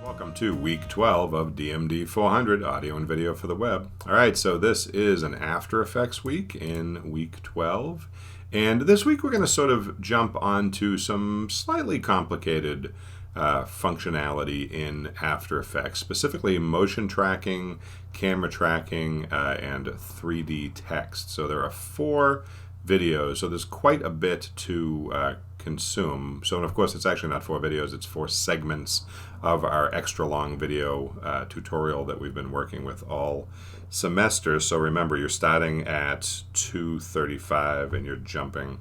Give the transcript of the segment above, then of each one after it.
Welcome to week 12 of DMD400, audio and video for the web. All right, so this is an After Effects week in week 12. And this week we're going to sort of jump onto some slightly complicated functionality in After Effects, specifically motion tracking, camera tracking, and 3D text. So there are 4 videos, so there's quite a bit to consume. So, and of course, it's actually not 4 videos, it's 4 segments of our extra long video tutorial that we've been working with all semester. So remember, you're starting at 2:35 and you're jumping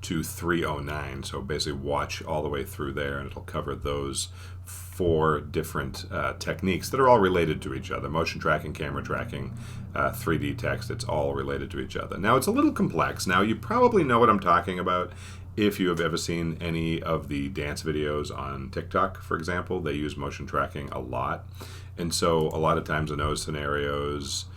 to 3:09. So basically watch all the way through there and it'll cover those 4 different techniques that are all related to each other. Motion tracking, camera tracking, 3D text, it's all related to each other. Now it's a little complex. Now you probably know what I'm talking about if you have ever seen any of the dance videos on TikTok, for example. They use motion tracking a lot. And so a lot of times in those scenarios,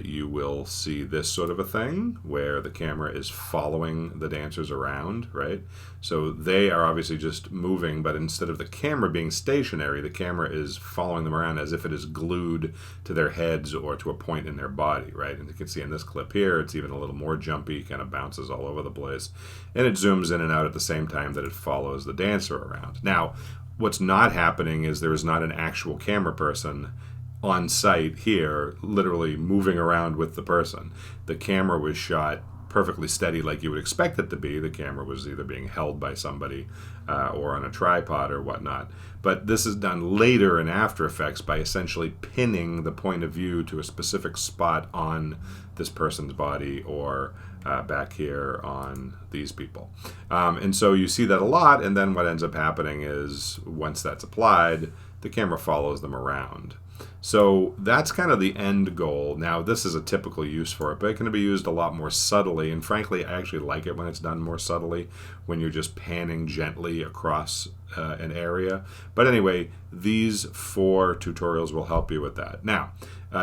you will see this sort of a thing where the camera is following the dancers around, right? So they are obviously just moving, but instead of the camera being stationary, the camera is following them around as if it is glued to their heads or to a point in their body, right? And you can see in this clip here, it's even a little more jumpy, kind of bounces all over the place. And it zooms in and out at the same time that it follows the dancer around. Now, what's not happening is there is not an actual camera person on site here, literally moving around with the person. The camera was shot perfectly steady like you would expect it to be. The camera was either being held by somebody or on a tripod or whatnot. But this is done later in After Effects by essentially pinning the point of view to a specific spot on this person's body or back here on these people. And so you see that a lot, and then what ends up happening is once that's applied, the camera follows them around. So that's kind of the end goal. Now, this is a typical use for it, but it can be used a lot more subtly. And frankly, I actually like it when it's done more subtly, when you're just panning gently across an area. But anyway, these 4 tutorials will help you with that. Now,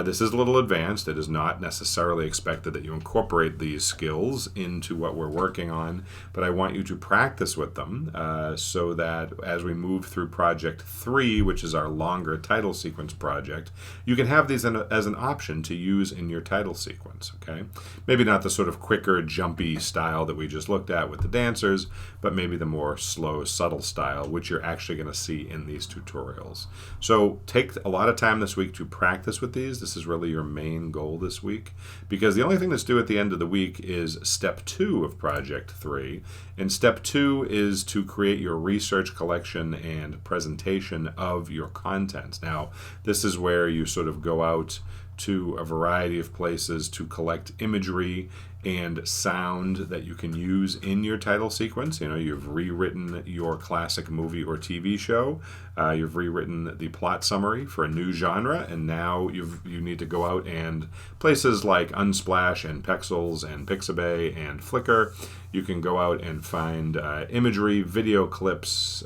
this is a little advanced. It is not necessarily expected that you incorporate these skills into what we're working on, but I want you to practice with them so that as we move through project 3, which is our longer title sequence project, you can have these as an option to use in your title sequence, okay? Maybe not the sort of quicker, jumpy style that we just looked at with the dancers, but maybe the more slow, subtle style, which you're actually going to see in these tutorials. So take a lot of time this week to practice with these. This is really your main goal this week, because the only thing that's due at the end of the week is step 2 of project 3. And step 2 is to create your research collection and presentation of your content. Now, this is where you sort of go out to a variety of places to collect imagery and sound that you can use in your title sequence. You know, you've rewritten your classic movie or TV show, you've rewritten the plot summary for a new genre, and now you need to go out and places like Unsplash and Pexels and Pixabay and Flickr, you can go out and find imagery, video clips,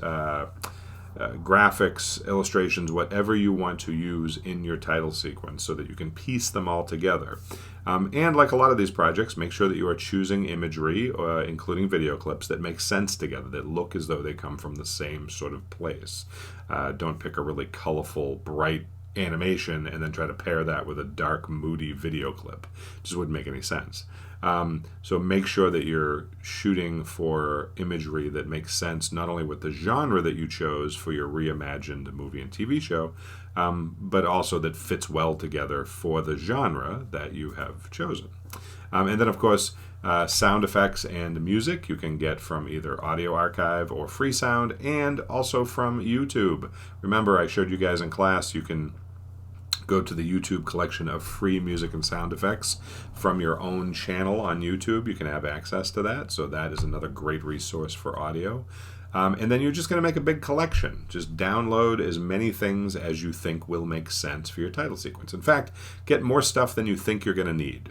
graphics, illustrations, whatever you want to use in your title sequence so that you can piece them all together. And like a lot of these projects, make sure that you are choosing imagery, including video clips, that make sense together, that look as though they come from the same sort of place. Don't pick a really colorful, bright animation and then try to pair that with a dark, moody video clip. It just wouldn't make any sense. So make sure that you're shooting for imagery that makes sense not only with the genre that you chose for your reimagined movie and TV show, but also that fits well together for the genre that you have chosen. And then, of course, sound effects and music you can get from either Audio Archive or Freesound, and also from YouTube. Remember, I showed you guys in class, you can go to the YouTube collection of free music and sound effects from your own channel on YouTube. You can have access to that, so that is another great resource for audio. And then you're just going to make a big collection. Just download as many things as you think will make sense for your title sequence. In fact, get more stuff than you think you're going to need.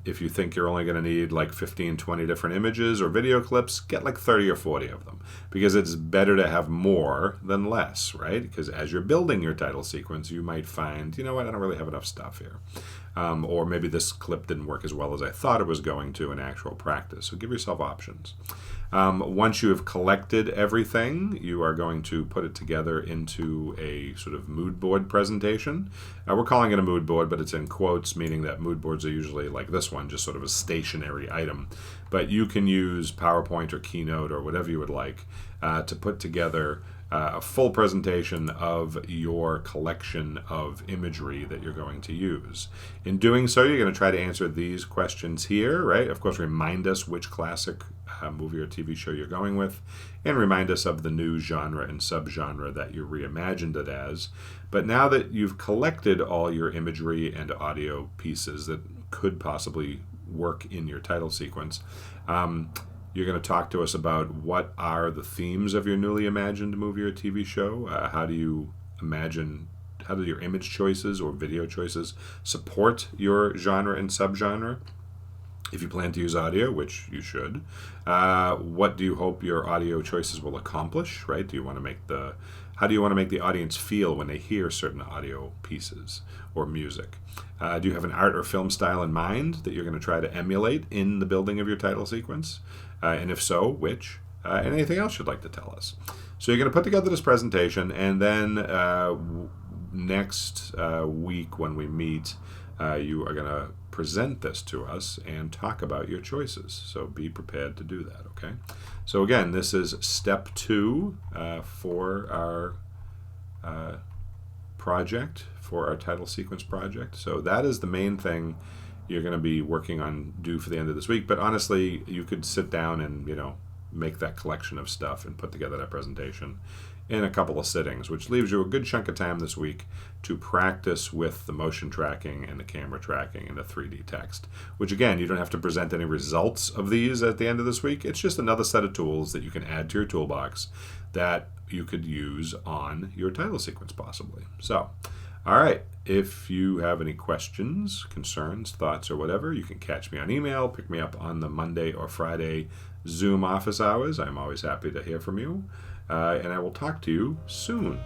If you think you're only going to need like 15, 20 different images or video clips, get like 30 or 40 of them, because it's better to have more than less, right? Because as you're building your title sequence, you might find, you know what, I don't really have enough stuff here. Or maybe this clip didn't work as well as I thought it was going to in actual practice. So give yourself options. Once you have collected everything, you are going to put it together into a sort of mood board presentation. We're calling it a mood board, but it's in quotes, meaning that mood boards are usually like this one, just sort of a stationary item. But you can use PowerPoint or Keynote or whatever you would like to put together a full presentation of your collection of imagery that you're going to use. In doing so, you're going to try to answer these questions here, right? Of course, remind us which classic movie or TV show you're going with, and remind us of the new genre and subgenre that you reimagined it as. But now that you've collected all your imagery and audio pieces that could possibly work in your title sequence, you're going to talk to us about what are the themes of your newly imagined movie or TV show. How do you imagine, how do your image choices or video choices support your genre and subgenre? If you plan to use audio, which you should, what do you hope your audio choices will accomplish, right? How do you want to make the audience feel when they hear certain audio pieces or music? Do you have an art or film style in mind that you're going to try to emulate in the building of your title sequence? And if so, which? And anything else you'd like to tell us. So you're going to put together this presentation, and then next week when we meet, you are going to present this to us and talk about your choices. So be prepared to do that, okay? So again, this is step 2 for our project, for our title sequence project. So that is the main thing you're going to be working on due for the end of this week. But honestly, you could sit down and, make that collection of stuff and put together that presentation in a couple of sittings, which leaves you a good chunk of time this week to practice with the motion tracking and the camera tracking and the 3D text, which again, you don't have to present any results of these at the end of this week. It's just another set of tools that you can add to your toolbox that you could use on your title sequence possibly. So, all right, if you have any questions, concerns, thoughts, or whatever, you can catch me on email, pick me up on the Monday or Friday Zoom office hours. I'm always happy to hear from you. And I will talk to you soon.